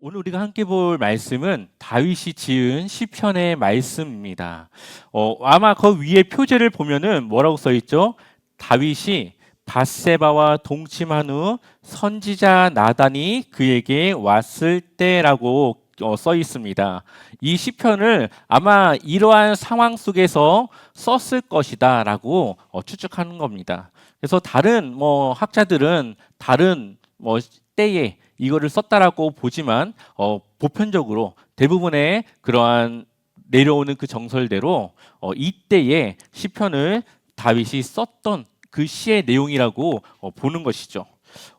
오늘 우리가 함께 볼 말씀은 다윗이 지은 시편의 말씀입니다. 아마 그 위에 표제를 보면은 뭐라고 써 있죠? 다윗이 밧세바와 동침한 후 선지자 나단이 그에게 왔을 때라고 써 있습니다. 이 시편을 아마 이러한 상황 속에서 썼을 것이다라고 추측하는 겁니다. 그래서 다른 학자들은 다른 때에 이거를 썼다라고 보지만 보편적으로 대부분의 그러한 내려오는 그 정설대로 이때의 시편을 다윗이 썼던 그 시의 내용이라고 보는 것이죠.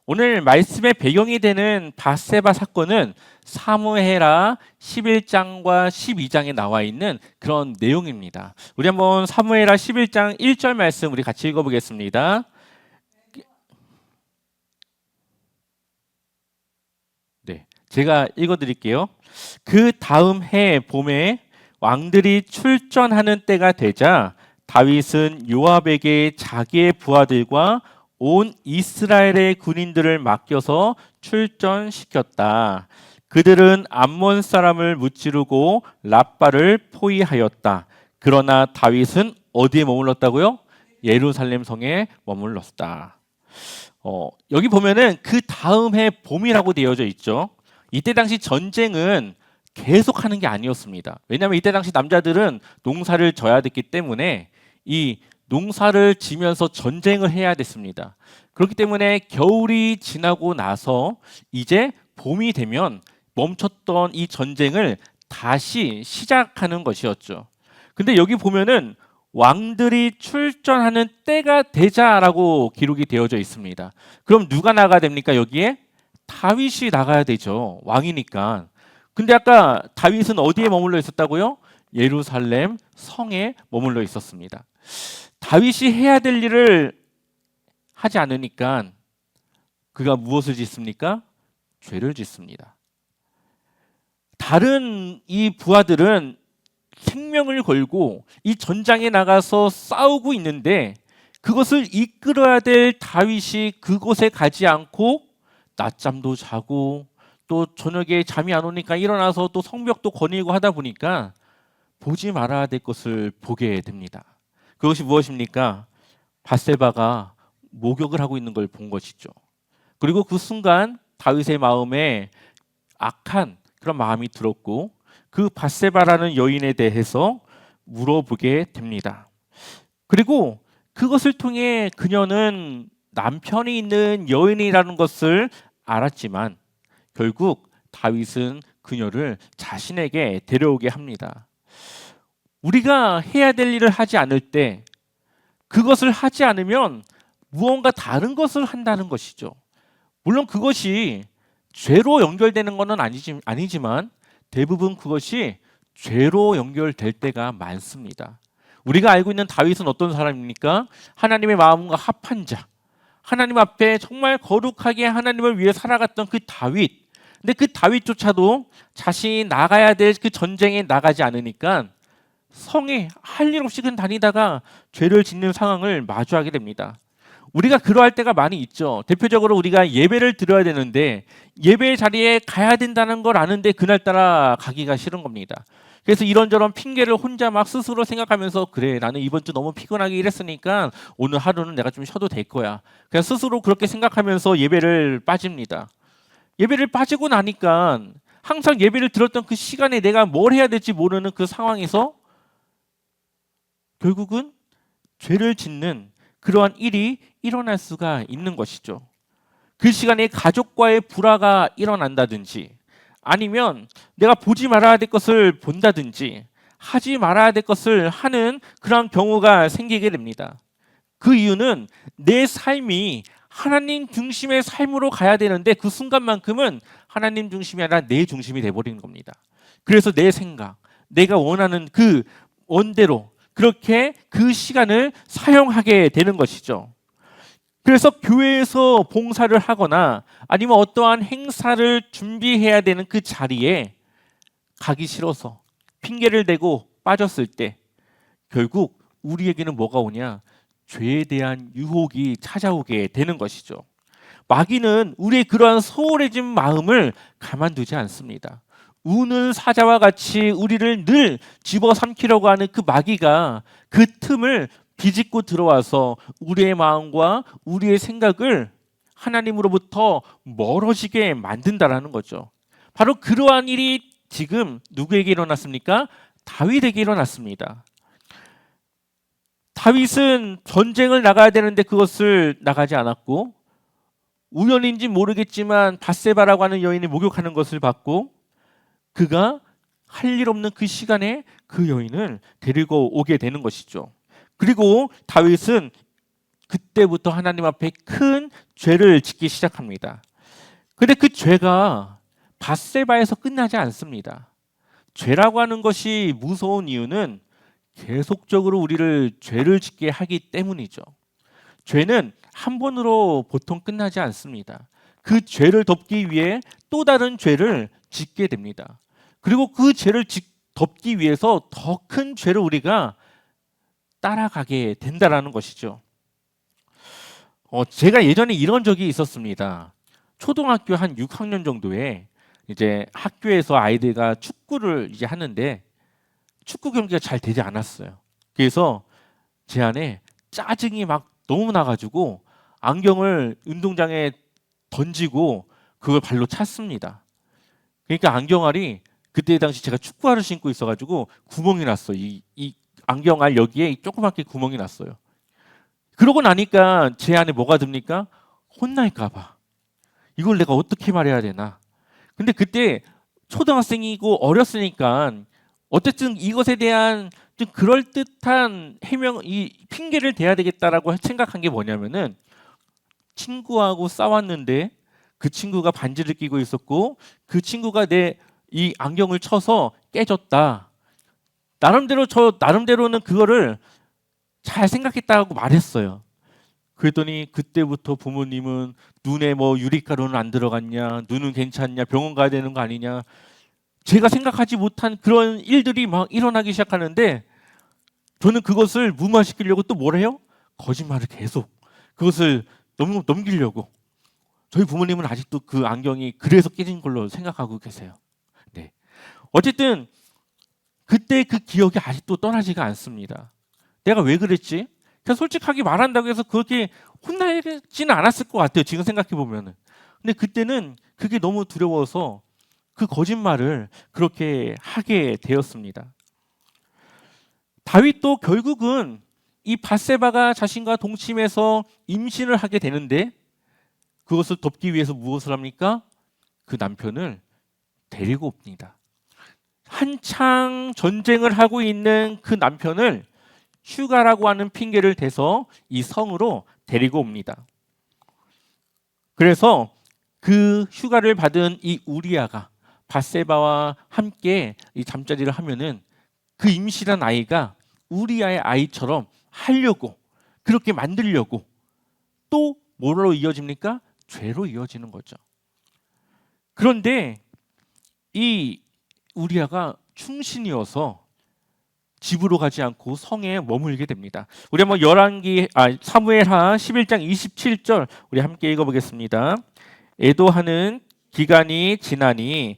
오늘 말씀의 배경이 되는 밧세바 사건은 사무엘하 11장과 12장에 나와 있는 그런 내용입니다. 우리 한번 사무엘하 11장 1절 말씀 우리 같이 읽어보겠습니다. 네, 제가 읽어드릴게요. 그 다음 해 봄에 왕들이 출전하는 때가 되자 다윗은 요압에게 자기의 부하들과 온 이스라엘의 군인들을 맡겨서 출전시켰다. 그들은 암몬 사람을 무찌르고 랍바를 포위하였다. 그러나 다윗은 어디에 머물렀다고요? 예루살렘 성에 머물렀다. 여기 보면은 그 다음 해 봄이라고 되어져 있죠. 이때 당시 전쟁은 계속하는 게 아니었습니다. 왜냐하면 이때 당시 남자들은 농사를 져야 됐기 때문에 이 농사를 지면서 전쟁을 해야 됐습니다. 그렇기 때문에 겨울이 지나고 나서 이제 봄이 되면 멈췄던 이 전쟁을 다시 시작하는 것이었죠. 근데 여기 보면은 왕들이 출전하는 때가 되자라고 기록이 되어져 있습니다. 그럼 누가 나가야 됩니까? 여기에 다윗이 나가야 되죠. 왕이니까. 근데 아까 다윗은 어디에 머물러 있었다고요? 예루살렘 성에 머물러 있었습니다. 다윗이 해야 될 일을 하지 않으니까 그가 무엇을 짓습니까? 죄를 짓습니다. 다른 이 부하들은 생명을 걸고 이 전장에 나가서 싸우고 있는데 그것을 이끌어야 될 다윗이 그곳에 가지 않고 낮잠도 자고 또 저녁에 잠이 안 오니까 일어나서 또 성벽도 거닐고 하다 보니까 보지 말아야 될 것을 보게 됩니다. 그것이 무엇입니까? 밧세바가 목욕을 하고 있는 걸 본 것이죠. 그리고 그 순간 다윗의 마음에 악한 그런 마음이 들었고 그 밧세바라는 여인에 대해서 물어보게 됩니다. 그리고 그것을 통해 그녀는 남편이 있는 여인이라는 것을 알았지만 결국 다윗은 그녀를 자신에게 데려오게 합니다. 우리가 해야 될 일을 하지 않을 때 그것을 하지 않으면 무언가 다른 것을 한다는 것이죠. 물론 그것이 죄로 연결되는 것은 아니지만 대부분 그것이 죄로 연결될 때가 많습니다. 우리가 알고 있는 다윗은 어떤 사람입니까? 하나님의 마음과 합한 자. 하나님 앞에 정말 거룩하게 하나님을 위해 살아갔던 그 다윗. 근데 그 다윗조차도 자신이 나가야 될 그 전쟁에 나가지 않으니까 성에 할 일 없이 그냥 다니다가 죄를 짓는 상황을 마주하게 됩니다. 우리가 그러할 때가 많이 있죠. 대표적으로 우리가 예배를 드려야 되는데 예배 자리에 가야 된다는 걸 아는데 그날따라 가기가 싫은 겁니다. 그래서 이런저런 핑계를 혼자 막 스스로 생각하면서 그래 나는 이번 주 너무 피곤하게 일했으니까 오늘 하루는 내가 좀 쉬어도 될 거야. 그냥 스스로 그렇게 생각하면서 예배를 빠집니다. 예배를 빠지고 나니까 항상 예배를 들었던 그 시간에 내가 뭘 해야 될지 모르는 그 상황에서 결국은 죄를 짓는 그러한 일이 일어날 수가 있는 것이죠. 그 시간에 가족과의 불화가 일어난다든지 아니면 내가 보지 말아야 될 것을 본다든지 하지 말아야 될 것을 하는 그런 경우가 생기게 됩니다. 그 이유는 내 삶이 하나님 중심의 삶으로 가야 되는데 그 순간만큼은 하나님 중심이 아니라 내 중심이 돼버리는 겁니다. 그래서 내 생각, 내가 원하는 그 원대로 그렇게 그 시간을 사용하게 되는 것이죠. 그래서 교회에서 봉사를 하거나 아니면 어떠한 행사를 준비해야 되는 그 자리에 가기 싫어서 핑계를 대고 빠졌을 때 결국 우리에게는 뭐가 오냐? 죄에 대한 유혹이 찾아오게 되는 것이죠. 마귀는 우리의 그러한 소홀해진 마음을 가만두지 않습니다. 우는 사자와 같이 우리를 늘 집어삼키려고 하는 그 마귀가 그 틈을 비집고 들어와서 우리의 마음과 우리의 생각을 하나님으로부터 멀어지게 만든다라는 거죠. 바로 그러한 일이 지금 누구에게 일어났습니까? 다윗에게 일어났습니다. 다윗은 전쟁을 나가야 되는데 그것을 나가지 않았고, 우연인지 모르겠지만 밧세바라고 하는 여인을 목욕하는 것을 봤고, 그가 할 일 없는 그 시간에 그 여인을 데리고 오게 되는 것이죠. 그리고 다윗은 그때부터 하나님 앞에 큰 죄를 짓기 시작합니다. 근데 그 죄가 밧세바에서 끝나지 않습니다. 죄라고 하는 것이 무서운 이유는 계속적으로 우리를 죄를 짓게 하기 때문이죠. 죄는 한 번으로 보통 끝나지 않습니다. 그 죄를 덮기 위해 또 다른 죄를 짓게 됩니다. 그리고 그 죄를 덮기 위해서 더 큰 죄를 우리가 따라가게 된다라는 것이죠. 제가 예전에 이런 적이 있었습니다. 초등학교 한 6학년 정도에 이제 학교에서 아이들과 축구를 이제 하는데 축구 경기가 잘 되지 않았어요. 그래서 제 안에 짜증이 막 너무 나가지고 안경을 운동장에 던지고 그걸 발로 찼습니다. 그러니까 안경알이 그때 당시 제가 축구화를 신고 있어가지고 구멍이 났어요. 이 안경알 여기에 조그맣게 구멍이 났어요. 그러고 나니까 제 안에 뭐가 듭니까? 혼날까봐. 이걸 내가 어떻게 말해야 되나? 근데 그때 초등학생이고 어렸으니까 어쨌든 이것에 대한 좀 그럴듯한 이 핑계를 대야 되겠다라고 생각한 게 뭐냐면은, 친구하고 싸웠는데 그 친구가 반지를 끼고 있었고 그 친구가 내 이 안경을 쳐서 깨졌다. 나름대로는 그거를 잘 생각했다고 말했어요. 그랬더니 그때부터 부모님은 눈에 뭐 유리가루는 안 들어갔냐, 눈은 괜찮냐, 병원 가야 되는 거 아니냐, 제가 생각하지 못한 그런 일들이 막 일어나기 시작하는데, 저는 그것을 무마시키려고 또 뭘 해요? 거짓말을 계속 그것을 넘기려고. 저희 부모님은 아직도 그 안경이 그래서 깨진 걸로 생각하고 계세요. 네. 어쨌든 그때 그 기억이 아직도 떠나지가 않습니다. 내가 왜 그랬지? 그냥 솔직하게 말한다고 해서 그렇게 혼나지는 않았을 것 같아요. 지금 생각해 보면은. 근데 그때는 그게 너무 두려워서 그 거짓말을 그렇게 하게 되었습니다. 다윗도 결국은 이 밧세바가 자신과 동침해서 임신을 하게 되는데, 그것을 덮기 위해서 무엇을 합니까? 그 남편을 데리고 옵니다. 한창 전쟁을 하고 있는 그 남편을 휴가라고 하는 핑계를 대서 이 성으로 데리고 옵니다. 그래서 그 휴가를 받은 이 우리아가 밧세바와 함께 이 잠자리를 하면은 그 임신한 아이가 우리아의 아이처럼 하려고, 그렇게 만들려고, 또 뭐로 이어집니까? 죄로 이어지는 거죠. 그런데 이 우리아가 충신이어서 집으로 가지 않고 성에 머물게 됩니다. 우리 한번 사무엘하 11장 27절 우리 함께 읽어보겠습니다. 애도하는 기간이 지나니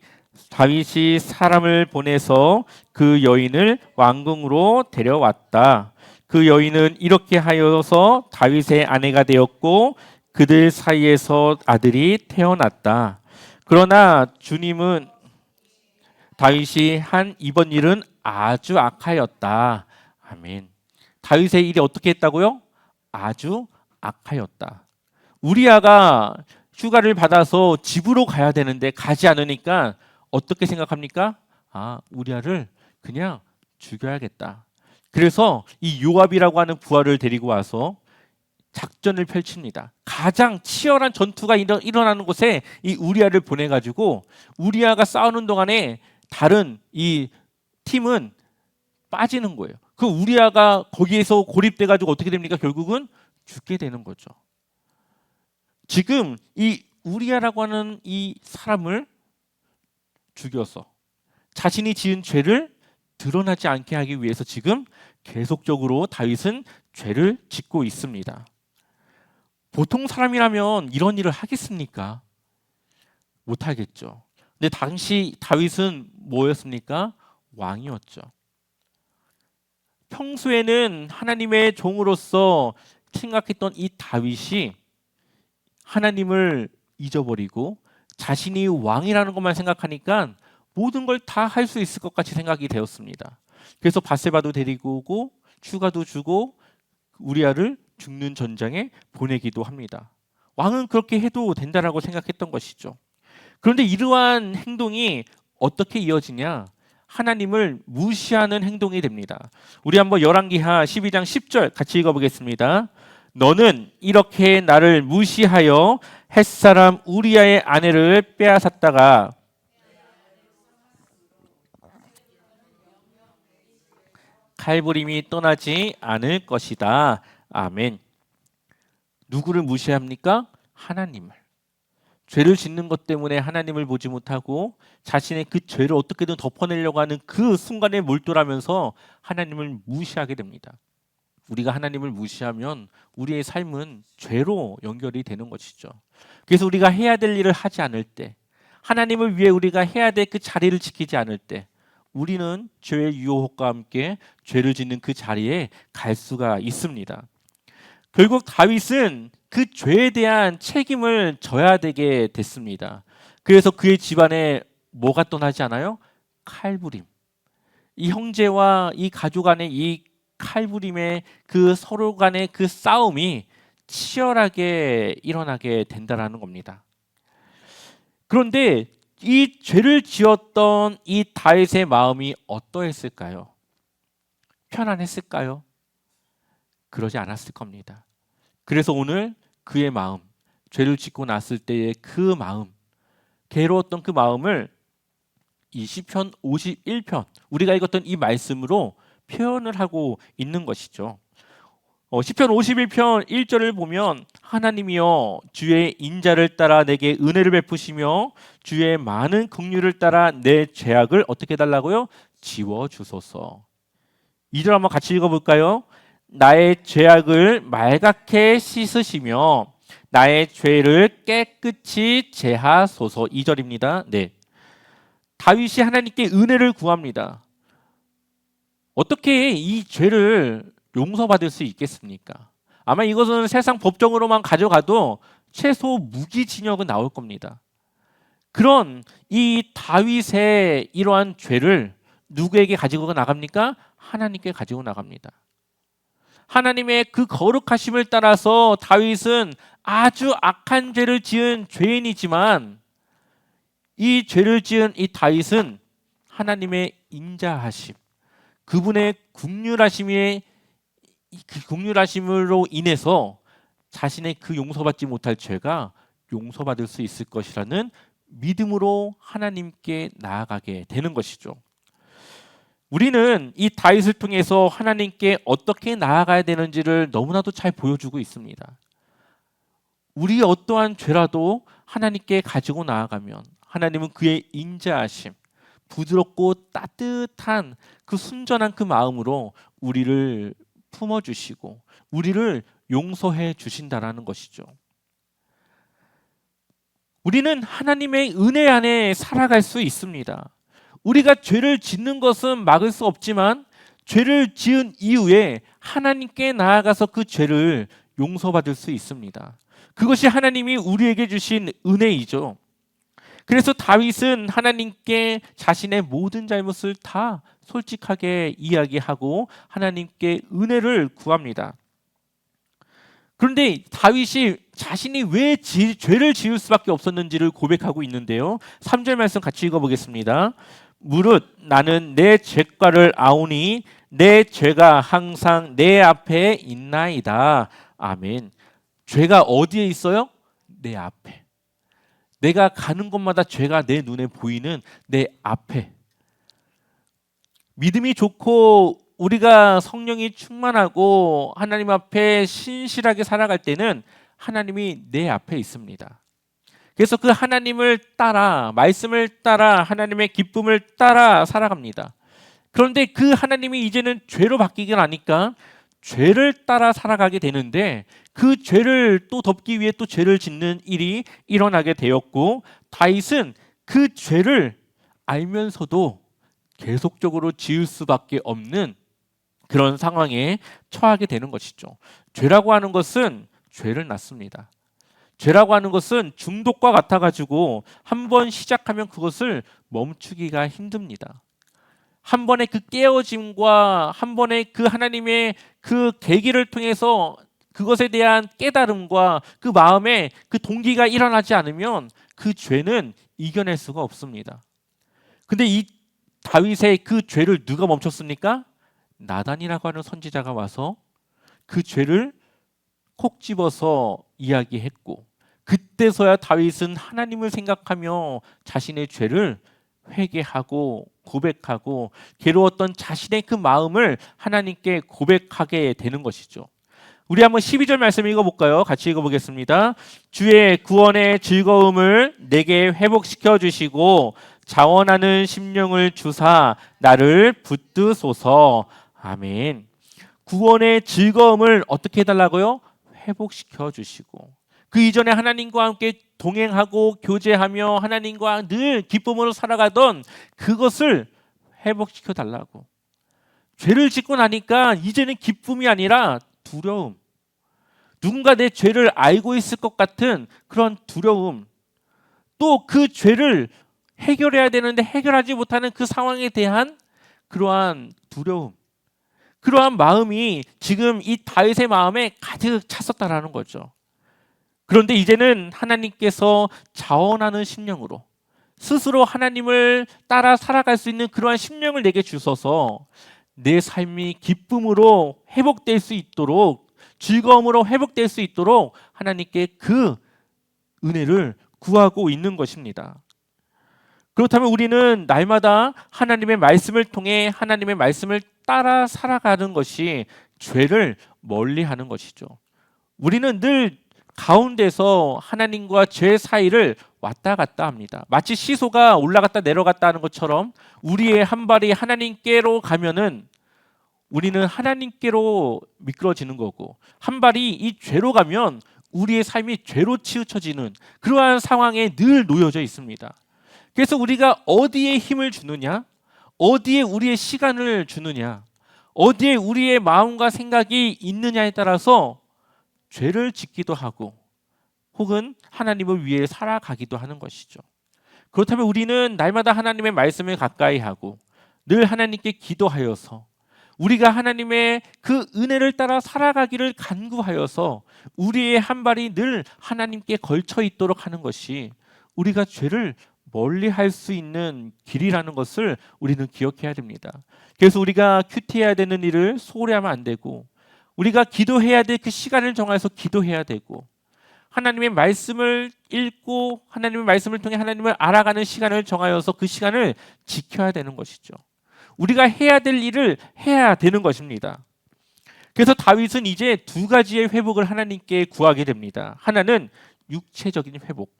다윗이 사람을 보내서 그 여인을 왕궁으로 데려왔다. 그 여인은 이렇게 하여서 다윗의 아내가 되었고 그들 사이에서 아들이 태어났다. 그러나 주님은 다윗이 한 이번 일은 아주 악하였다. 아멘. 다윗의 일이 어떻게 했다고요? 아주 악하였다. 우리아가 휴가를 받아서 집으로 가야 되는데 가지 않으니까 어떻게 생각합니까? 우리아를 그냥 죽여야겠다. 그래서 이 요압이라고 하는 부하를 데리고 와서 작전을 펼칩니다. 가장 치열한 전투가 일어나는 곳에 이 우리아를 보내가지고 우리아가 싸우는 동안에 다른 이 팀은 빠지는 거예요. 그 우리아가 거기에서 고립돼가지고 어떻게 됩니까? 결국은 죽게 되는 거죠. 지금 이 우리아라고 하는 이 사람을 죽여서 자신이 지은 죄를 드러나지 않게 하기 위해서 지금 계속적으로 다윗은 죄를 짓고 있습니다. 보통 사람이라면 이런 일을 하겠습니까? 못하겠죠. 근데 당시 다윗은 뭐였습니까? 왕이었죠. 평소에는 하나님의 종으로서 생각했던 이 다윗이 하나님을 잊어버리고 자신이 왕이라는 것만 생각하니까 모든 걸 다 할 수 있을 것 같이 생각이 되었습니다. 그래서 바세바도 데리고 오고 휴가도 주고 우리아를 죽는 전장에 보내기도 합니다. 왕은 그렇게 해도 된다라고 생각했던 것이죠. 그런데 이러한 행동이 어떻게 이어지냐? 하나님을 무시하는 행동이 됩니다. 우리 한번 열왕기하 12장 10절 같이 읽어보겠습니다. 너는 이렇게 나를 무시하여 햇사람 우리아의 아내를 빼앗았다가 칼부림이 떠나지 않을 것이다. 아멘. 누구를 무시합니까? 하나님을. 죄를 짓는 것 때문에 하나님을 보지 못하고 자신의 그 죄를 어떻게든 덮어내려고 하는 그 순간에 몰두하면서 하나님을 무시하게 됩니다. 우리가 하나님을 무시하면 우리의 삶은 죄로 연결이 되는 것이죠. 그래서 우리가 해야 될 일을 하지 않을 때, 하나님을 위해 우리가 해야 될 그 자리를 지키지 않을 때 우리는 죄의 유혹과 함께 죄를 짓는 그 자리에 갈 수가 있습니다. 결국 다윗은 그 죄에 대한 책임을 져야 되게 됐습니다. 그래서 그의 집안에 뭐가 떠나지 않아요? 칼부림. 이 형제와 이 가족 간의 이 칼부림의 그 서로 간의 그 싸움이 치열하게 일어나게 된다라는 겁니다. 그런데 이 죄를 지었던 이 다윗의 마음이 어떠했을까요? 편안했을까요? 그러지 않았을 겁니다. 그래서 오늘 그의 마음, 죄를 짓고 났을 때의 그 마음, 괴로웠던 그 마음을 이 시편 51편, 우리가 읽었던 이 말씀으로 표현을 하고 있는 것이죠. 시편 51편 1절을 보면 하나님이여 주의 인자를 따라 내게 은혜를 베푸시며 주의 많은 긍휼을 따라 내 죄악을 어떻게 해달라고요? 지워주소서. 2절 한번 같이 읽어볼까요? 나의 죄악을 말갛게 씻으시며 나의 죄를 깨끗이 제하소서. 2절입니다. 네. 다윗이 하나님께 은혜를 구합니다. 어떻게 이 죄를 용서받을 수 있겠습니까? 아마 이것은 세상 법정으로만 가져가도 최소 무기징역은 나올 겁니다. 그런 이 다윗의 이러한 죄를 누구에게 가지고 나갑니까? 하나님께 가지고 나갑니다. 하나님의 그 거룩하심을 따라서 다윗은 아주 악한 죄를 지은 죄인이지만 이 죄를 지은 이 다윗은 하나님의 인자하심, 그분의 긍휼하심으로 인해서 자신의 그 용서받지 못할 죄가 용서받을 수 있을 것이라는 믿음으로 하나님께 나아가게 되는 것이죠. 우리는 이 다윗을 통해서 하나님께 어떻게 나아가야 되는지를 너무나도 잘 보여주고 있습니다. 우리 어떠한 죄라도 하나님께 가지고 나아가면 하나님은 그의 인자하심, 부드럽고 따뜻한 그 순전한 그 마음으로 우리를 품어주시고 우리를 용서해 주신다라는 것이죠. 우리는 하나님의 은혜 안에 살아갈 수 있습니다. 우리가 죄를 짓는 것은 막을 수 없지만 죄를 지은 이후에 하나님께 나아가서 그 죄를 용서받을 수 있습니다. 그것이 하나님이 우리에게 주신 은혜이죠. 그래서 다윗은 하나님께 자신의 모든 잘못을 다 솔직하게 이야기하고 하나님께 은혜를 구합니다. 그런데 다윗이 자신이 왜 죄를 지을 수밖에 없었는지를 고백하고 있는데요. 3절 말씀 같이 읽어보겠습니다. 무릇 나는 내 죄과를 아오니 내 죄가 항상 내 앞에 있나이다. 아멘. 죄가 어디에 있어요? 내 앞에. 내가 가는 곳마다 죄가 내 눈에 보이는 내 앞에. 믿음이 좋고 우리가 성령이 충만하고 하나님 앞에 신실하게 살아갈 때는 하나님이 내 앞에 있습니다. 그래서 그 하나님을 따라, 말씀을 따라, 하나님의 기쁨을 따라 살아갑니다. 그런데 그 하나님이 이제는 죄로 바뀌게 하니까 죄를 따라 살아가게 되는데 그 죄를 또 덮기 위해 또 죄를 짓는 일이 일어나게 되었고 다윗은 그 죄를 알면서도 계속적으로 지을 수밖에 없는 그런 상황에 처하게 되는 것이죠. 죄라고 하는 것은 죄를 낳습니다. 죄라고 하는 것은 중독과 같아가지고 한 번 시작하면 그것을 멈추기가 힘듭니다. 한 번의 그 깨어짐과 한 번의 그 하나님의 그 계기를 통해서 그것에 대한 깨달음과 그 마음에 그 동기가 일어나지 않으면 그 죄는 이겨낼 수가 없습니다. 근데 이 다윗의 그 죄를 누가 멈췄습니까? 나단이라고 하는 선지자가 와서 그 죄를 콕 집어서 이야기했고 그때서야 다윗은 하나님을 생각하며 자신의 죄를 회개하고 고백하고 괴로웠던 자신의 그 마음을 하나님께 고백하게 되는 것이죠. 우리 한번 12절 말씀 읽어볼까요? 같이 읽어보겠습니다. 주의 구원의 즐거움을 내게 회복시켜 주시고 자원하는 심령을 주사 나를 붙드소서. 아멘. 구원의 즐거움을 어떻게 해달라고요? 회복시켜 주시고 그 이전에 하나님과 함께 동행하고 교제하며 하나님과 늘 기쁨으로 살아가던 그것을 회복시켜 달라고. 죄를 짓고 나니까 이제는 기쁨이 아니라 두려움. 누군가 내 죄를 알고 있을 것 같은 그런 두려움. 또 그 죄를 해결해야 되는데 해결하지 못하는 그 상황에 대한 그러한 두려움. 그러한 마음이 지금 이 다윗의 마음에 가득 찼었다라는 거죠. 그런데 이제는 하나님께서 자원하는 심령으로 스스로 하나님을 따라 살아갈 수 있는 그러한 심령을 내게 주셔서 내 삶이 기쁨으로 회복될 수 있도록 즐거움으로 회복될 수 있도록 하나님께 그 은혜를 구하고 있는 것입니다. 그렇다면 우리는 날마다 하나님의 말씀을 통해 하나님의 말씀을 따라 살아가는 것이 죄를 멀리하는 것이죠. 우리는 늘 가운데서 하나님과 죄 사이를 왔다 갔다 합니다. 마치 시소가 올라갔다 내려갔다 하는 것처럼 우리의 한 발이 하나님께로 가면은 우리는 하나님께로 미끄러지는 거고 한 발이 이 죄로 가면 우리의 삶이 죄로 치우쳐지는 그러한 상황에 늘 놓여져 있습니다. 그래서 우리가 어디에 힘을 주느냐, 어디에 우리의 시간을 주느냐, 어디에 우리의 마음과 생각이 있느냐에 따라서 죄를 짓기도 하고 혹은 하나님을 위해 살아가기도 하는 것이죠. 그렇다면 우리는 날마다 하나님의 말씀을 가까이 하고 늘 하나님께 기도하여서 우리가 하나님의 그 은혜를 따라 살아가기를 간구하여서 우리의 한 발이 늘 하나님께 걸쳐 있도록 하는 것이 우리가 죄를 멀리할 수 있는 길이라는 것을 우리는 기억해야 됩니다. 그래서 우리가 큐티해야 되는 일을 소홀히 하면 안 되고 우리가 기도해야 될 그 시간을 정해서 기도해야 되고 하나님의 말씀을 읽고 하나님의 말씀을 통해 하나님을 알아가는 시간을 정하여서 그 시간을 지켜야 되는 것이죠. 우리가 해야 될 일을 해야 되는 것입니다. 그래서 다윗은 이제 두 가지의 회복을 하나님께 구하게 됩니다. 하나는 육체적인 회복.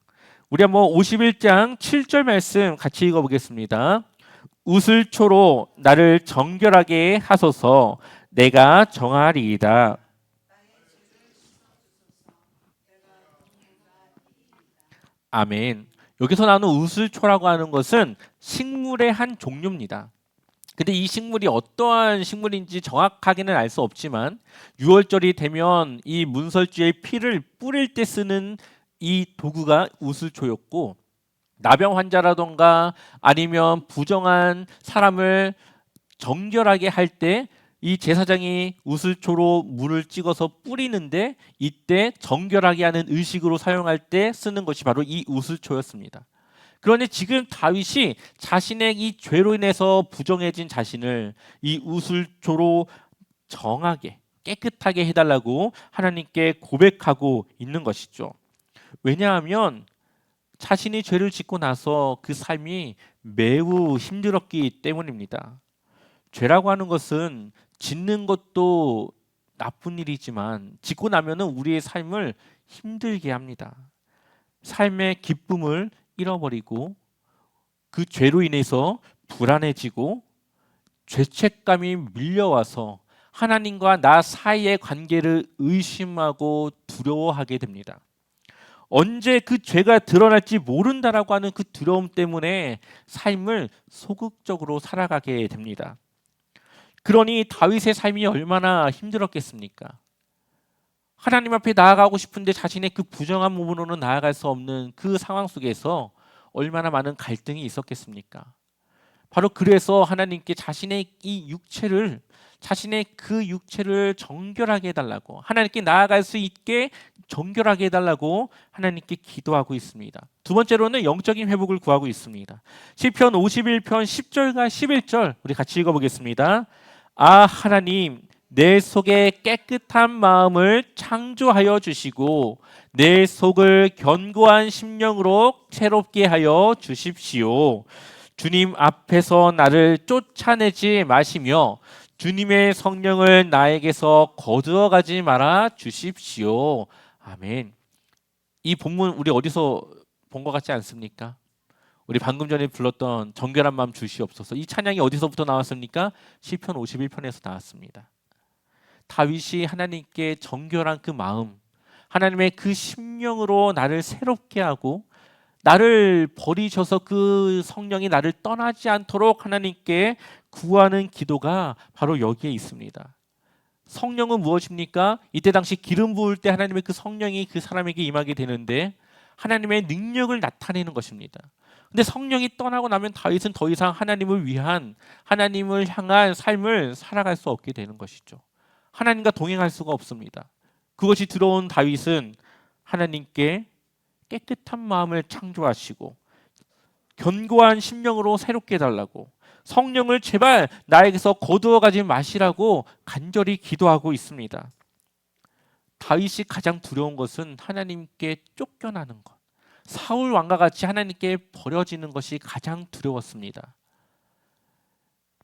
우리 한번 51장 7절 말씀 같이 읽어보겠습니다. 우슬초로 나를 정결하게 하소서 내가 정하리이다. 아멘. 여기서 나오는 우슬초라고 하는 것은 식물의 한 종류입니다. 근데 이 식물이 어떠한 식물인지 정확하게는 알 수 없지만 6월절이 되면 이 문설주의 피를 뿌릴 때 쓰는 이 도구가 우슬초였고 나병 환자라던가 아니면 부정한 사람을 정결하게 할 때 이 제사장이 우슬초로 물을 찍어서 뿌리는데 이때 정결하게 하는 의식으로 사용할 때 쓰는 것이 바로 이 우슬초였습니다. 그런데 지금 다윗이 자신의 이 죄로 인해서 부정해진 자신을 이 우슬초로 정하게 깨끗하게 해달라고 하나님께 고백하고 있는 것이죠. 왜냐하면 자신이 죄를 짓고 나서 그 삶이 매우 힘들었기 때문입니다. 죄라고 하는 것은 짓는 것도 나쁜 일이지만 짓고 나면은 우리의 삶을 힘들게 합니다. 삶의 기쁨을 잃어버리고 그 죄로 인해서 불안해지고 죄책감이 밀려와서 하나님과 나 사이의 관계를 의심하고 두려워하게 됩니다. 언제 그 죄가 드러날지 모른다라고 하는 그 두려움 때문에 삶을 소극적으로 살아가게 됩니다. 그러니 다윗의 삶이 얼마나 힘들었겠습니까? 하나님 앞에 나아가고 싶은데 자신의 그 부정한 몸으로는 나아갈 수 없는 그 상황 속에서 얼마나 많은 갈등이 있었겠습니까? 바로 그래서 하나님께 자신의 그 육체를 정결하게 해달라고, 하나님께 나아갈 수 있게 정결하게 해달라고 하나님께 기도하고 있습니다. 두 번째로는 영적인 회복을 구하고 있습니다. 시편 51편 10절과 11절 우리 같이 읽어보겠습니다. 아 하나님, 내 속에 깨끗한 마음을 창조하여 주시고 내 속을 견고한 심령으로 새롭게 하여 주십시오. 주님 앞에서 나를 쫓아내지 마시며 주님의 성령을 나에게서 거두어가지 말아 주십시오. 아멘. 이 본문 우리 어디서 본 것 같지 않습니까? 우리 방금 전에 불렀던 정결한 마음 주시옵소서. 이 찬양이 어디서부터 나왔습니까? 시편 51편에서 나왔습니다. 다윗이 하나님께 정결한 그 마음, 하나님의 그 심령으로 나를 새롭게 하고 나를 버리셔서 그 성령이 나를 떠나지 않도록 하나님께 구하는 기도가 바로 여기에 있습니다. 성령은 무엇입니까? 이때 당시 기름 부을 때 하나님의 그 성령이 그 사람에게 임하게 되는데 하나님의 능력을 나타내는 것입니다. 근데 성령이 떠나고 나면 다윗은 더 이상 하나님을 위한, 하나님을 향한 삶을 살아갈 수 없게 되는 것이죠. 하나님과 동행할 수가 없습니다. 그것이 들어온 다윗은 하나님께 깨끗한 마음을 창조하시고 견고한 심령으로 새롭게 해달라고, 성령을 제발 나에게서 거두어가지 마시라고 간절히 기도하고 있습니다. 다윗이 가장 두려운 것은 하나님께 쫓겨나는 것, 사울 왕과 같이 하나님께 버려지는 것이 가장 두려웠습니다.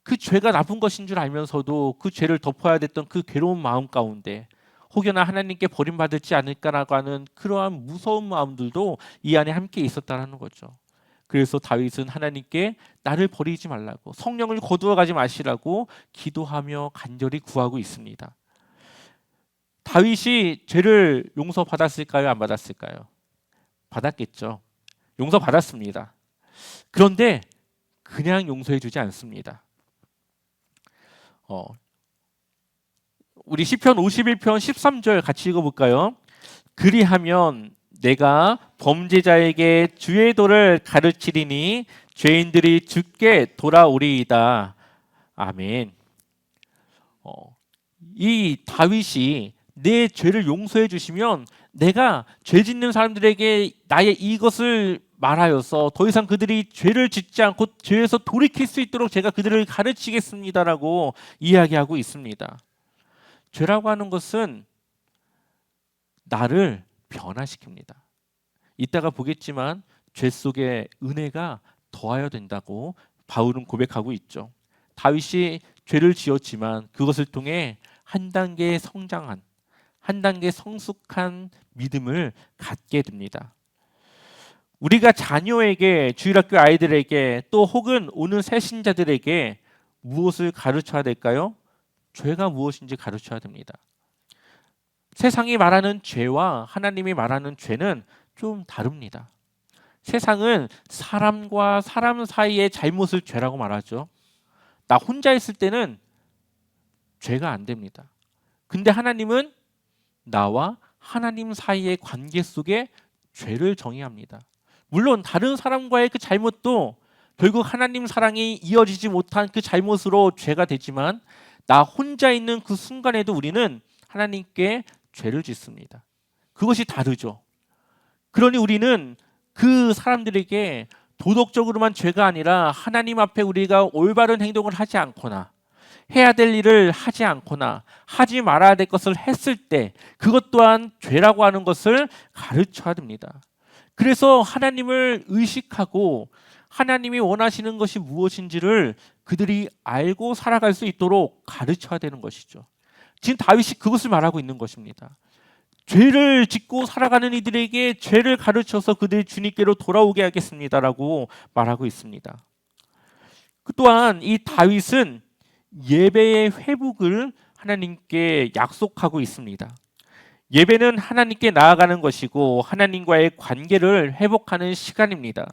그 죄가 나쁜 것인 줄 알면서도 그 죄를 덮어야 됐던 그 괴로운 마음 가운데 혹여나 하나님께 버림받을지 않을까라고 하는 그러한 무서운 마음들도 이 안에 함께 있었다는 거죠. 그래서 다윗은 하나님께 나를 버리지 말라고, 성령을 거두어가지 마시라고 기도하며 간절히 구하고 있습니다. 다윗이 죄를 용서받았을까요? 안 받았을까요? 받았겠죠. 용서받았습니다. 그런데 그냥 용서해주지 않습니다. 우리 시편 51편 13절 같이 읽어볼까요? 그리하면 내가 범죄자에게 주의 도를 가르치리니 죄인들이 주께 돌아오리이다. 아멘. 이 다윗이 내 죄를 용서해 주시면 내가 죄 짓는 사람들에게 나의 이것을 말하여서 더 이상 그들이 죄를 짓지 않고 죄에서 돌이킬 수 있도록 제가 그들을 가르치겠습니다라고 이야기하고 있습니다. 죄라고 하는 것은 나를 변화시킵니다. 이따가 보겠지만 죄 속에 은혜가 더하여 된다고 바울은 고백하고 있죠. 다윗이 죄를 지었지만 그것을 통해 한 단계 성장한, 한 단계 성숙한 믿음을 갖게 됩니다. 우리가 자녀에게, 주일학교 아이들에게 또 혹은 오는 새신자들에게 무엇을 가르쳐야 될까요? 죄가 무엇인지 가르쳐야 됩니다. 세상이 말하는 죄와 하나님이 말하는 죄는 좀 다릅니다. 세상은 사람과 사람 사이의 잘못을 죄라고 말하죠. 나 혼자 있을 때는 죄가 안 됩니다. 근데 하나님은 나와 하나님 사이의 관계 속에 죄를 정의합니다. 물론 다른 사람과의 그 잘못도 결국 하나님 사랑이 이어지지 못한 그 잘못으로 죄가 되지만 나 혼자 있는 그 순간에도 우리는 하나님께 죄를 짓습니다. 그것이 다르죠. 그러니 우리는 그 사람들에게 도덕적으로만 죄가 아니라 하나님 앞에 우리가 올바른 행동을 하지 않거나 해야 될 일을 하지 않거나 하지 말아야 될 것을 했을 때 그것 또한 죄라고 하는 것을 가르쳐야 됩니다. 그래서 하나님을 의식하고 하나님이 원하시는 것이 무엇인지를 그들이 알고 살아갈 수 있도록 가르쳐야 되는 것이죠. 지금 다윗이 그것을 말하고 있는 것입니다. 죄를 짓고 살아가는 이들에게 죄를 가르쳐서 그들이 주님께로 돌아오게 하겠습니다라고 말하고 있습니다. 또한 이 다윗은 예배의 회복을 하나님께 약속하고 있습니다. 예배는 하나님께 나아가는 것이고 하나님과의 관계를 회복하는 시간입니다.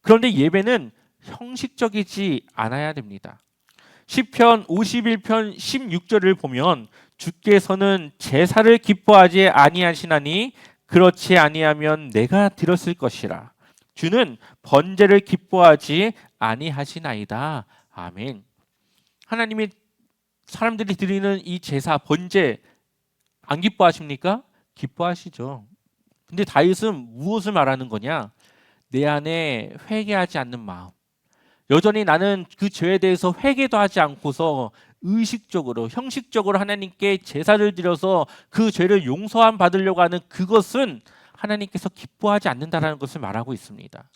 그런데 예배는 형식적이지 않아야 됩니다. 시편 51편 16절을 보면 주께서는 제사를 기뻐하지 아니하시나니 그렇지 아니하면 내가 드렸을 것이라. 주는 번제를 기뻐하지 아니하시나이다. 아멘. 하나님이 사람들이 드리는 이 제사 번제 안 기뻐하십니까? 기뻐하시죠. 근데 다윗은 무엇을 말하는 거냐? 내 안에 회개하지 않는 마음. 여전히 나는 그 죄에 대해서 회개도 하지 않고서 의식적으로 형식적으로 하나님께 제사를 드려서 그 죄를 용서함 받으려고 하는 그것은 하나님께서 기뻐하지 않는다라는 것을 말하고 있습니다.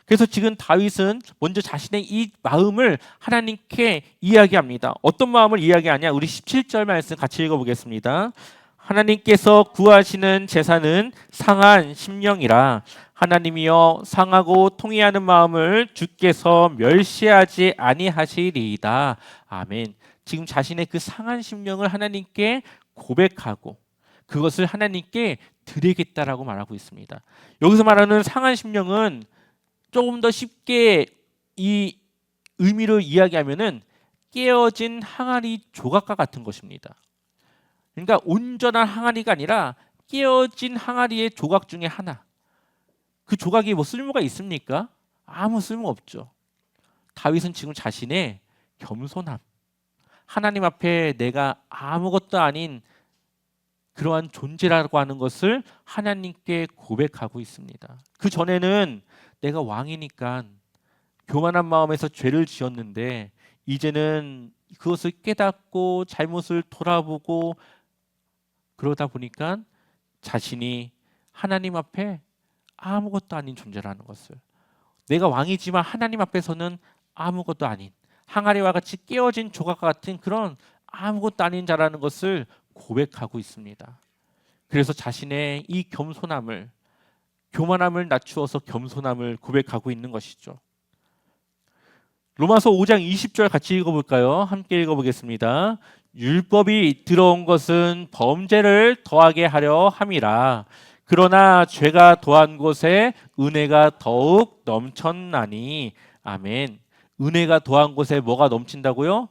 그래서 지금 다윗은 먼저 자신의 이 마음을 하나님께 이야기합니다. 어떤 마음을 이야기하냐? 우리 17절 말씀 같이 읽어보겠습니다. 하나님께서 구하시는 제사는 상한 심령이라. 하나님이여 상하고 통회하는 마음을 주께서 멸시하지 아니하시리이다. 아멘. 지금 자신의 그 상한 심령을 하나님께 고백하고 그것을 하나님께 드리겠다라고 말하고 있습니다. 여기서 말하는 상한 심령은 조금 더 쉽게 이 의미를 이야기하면은 깨어진 항아리 조각과 같은 것입니다. 그러니까 온전한 항아리가 아니라 깨어진 항아리의 조각 중에 하나. 그 조각이 뭐 쓸모가 있습니까? 아무 쓸모 없죠. 다윗은 지금 자신의 겸손함, 하나님 앞에 내가 아무것도 아닌 그러한 존재라고 하는 것을 하나님께 고백하고 있습니다. 그 전에는 내가 왕이니까 교만한 마음에서 죄를 지었는데 이제는 그것을 깨닫고 잘못을 돌아보고 그러다 보니까 자신이 하나님 앞에 아무것도 아닌 존재라는 것을, 내가 왕이지만 하나님 앞에서는 아무것도 아닌 항아리와 같이 깨어진 조각과 같은 그런 아무것도 아닌 자라는 것을 고백하고 있습니다. 그래서 자신의 이 겸손함을, 교만함을 낮추어서 겸손함을 고백하고 있는 것이죠. 로마서 5장 20절 같이 읽어볼까요? 함께 읽어보겠습니다. 율법이 들어온 것은 범죄를 더하게 하려 함이라. 그러나 죄가 더한 곳에 은혜가 더욱 넘쳤나니. 아멘. 은혜가 더한 곳에 뭐가 넘친다고요?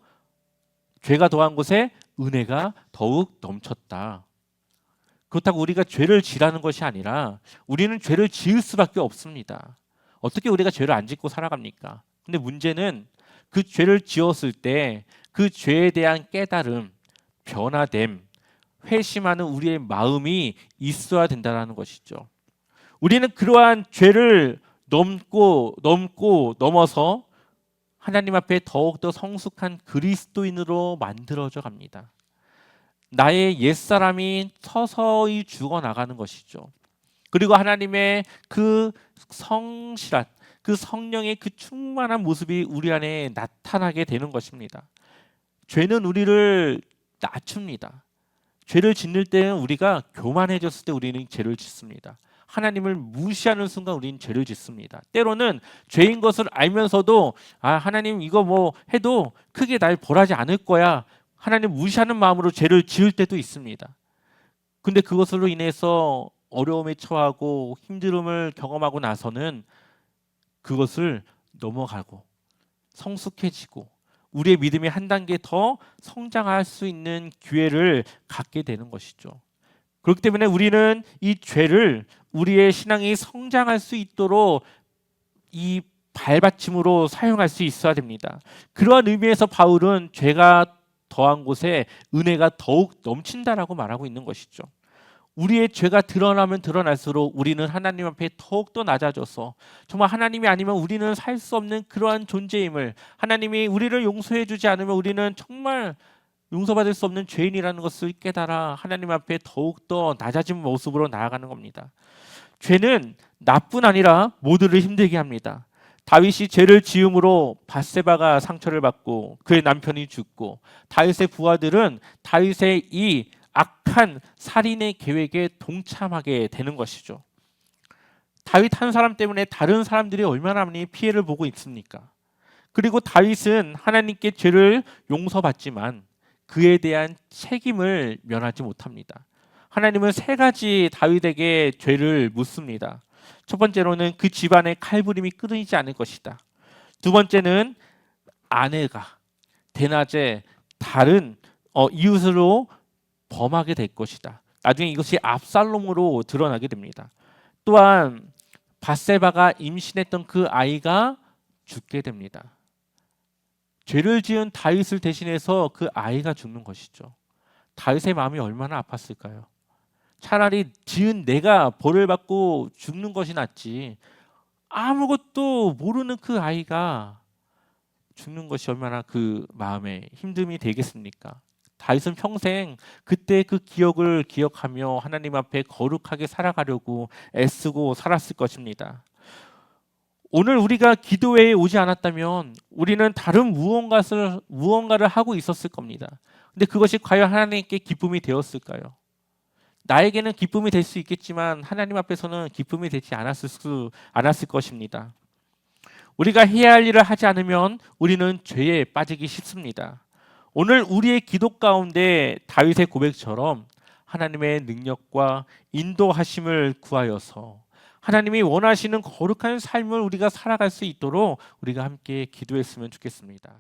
죄가 더한 곳에 은혜가 더욱 넘쳤다. 그렇다고 우리가 죄를 지라는 것이 아니라 우리는 죄를 지을 수밖에 없습니다. 어떻게 우리가 죄를 안 짓고 살아갑니까? 근데 문제는 그 죄를 지었을 때 그 죄에 대한 깨달음, 변화됨, 회심하는 우리의 마음이 있어야 된다는 것이죠. 우리는 그러한 죄를 넘어서 하나님 앞에 더욱더 성숙한 그리스도인으로 만들어져 갑니다. 나의 옛사람이 서서히 죽어나가는 것이죠. 그리고 하나님의 그 성실한, 그 성령의 그 충만한 모습이 우리 안에 나타나게 되는 것입니다. 죄는 우리를 낮춥니다. 죄를 짓는 때는 우리가 교만해졌을 때 우리는 죄를 짓습니다. 하나님을 무시하는 순간 우리는 죄를 짓습니다. 때로는 죄인 것을 알면서도 하나님 이거 뭐 해도 크게 날 벌하지 않을 거야. 하나님 무시하는 마음으로 죄를 지을 때도 있습니다. 근데 그것으로 인해서 어려움에 처하고 힘듦을 경험하고 나서는 그것을 넘어가고 성숙해지고 우리의 믿음이 한 단계 더 성장할 수 있는 기회를 갖게 되는 것이죠. 그렇기 때문에 우리는 이 죄를 우리의 신앙이 성장할 수 있도록 이 발받침으로 사용할 수 있어야 됩니다. 그러한 의미에서 바울은 죄가 더한 곳에 은혜가 더욱 넘친다라고 말하고 있는 것이죠. 우리의 죄가 드러나면 드러날수록 우리는 하나님 앞에 더욱더 낮아져서 정말 하나님이 아니면 우리는 살 수 없는 그러한 존재임을, 하나님이 우리를 용서해 주지 않으면 우리는 정말 용서받을 수 없는 죄인이라는 것을 깨달아 하나님 앞에 더욱더 낮아진 모습으로 나아가는 겁니다. 죄는 나뿐 아니라 모두를 힘들게 합니다. 다윗이 죄를 지음으로 밧세바가 상처를 받고 그의 남편이 죽고 다윗의 부하들은 다윗의 이 악한 살인의 계획에 동참하게 되는 것이죠. 다윗 한 사람 때문에 다른 사람들이 얼마나 많이 피해를 보고 있습니까? 그리고 다윗은 하나님께 죄를 용서받지만 그에 대한 책임을 면하지 못합니다. 하나님은 세 가지 다윗에게 죄를 묻습니다. 첫 번째로는 그 집안의 칼부림이 끊이지 않을 것이다. 두 번째는 아내가 대낮에 다른 이웃으로 범하게 될 것이다. 나중에 이것이 압살롬으로 드러나게 됩니다. 또한 밧세바가 임신했던 그 아이가 죽게 됩니다. 죄를 지은 다윗을 대신해서 그 아이가 죽는 것이죠. 다윗의 마음이 얼마나 아팠을까요? 차라리 지은 내가 벌을 받고 죽는 것이 낫지, 아무것도 모르는 그 아이가 죽는 것이 얼마나 그 마음에 힘듦이 되겠습니까? 다윗은 평생 그때 그 기억을 기억하며 하나님 앞에 거룩하게 살아가려고 애쓰고 살았을 것입니다. 오늘 우리가 기도회에 오지 않았다면 우리는 다른 무언가를 하고 있었을 겁니다. 근데 그것이 과연 하나님께 기쁨이 되었을까요? 나에게는 기쁨이 될 수 있겠지만 하나님 앞에서는 기쁨이 되지 않았을 것입니다. 우리가 해야 할 일을 하지 않으면 우리는 죄에 빠지기 쉽습니다. 오늘 우리의 기도 가운데 다윗의 고백처럼 하나님의 능력과 인도하심을 구하여서 하나님이 원하시는 거룩한 삶을 우리가 살아갈 수 있도록 우리가 함께 기도했으면 좋겠습니다.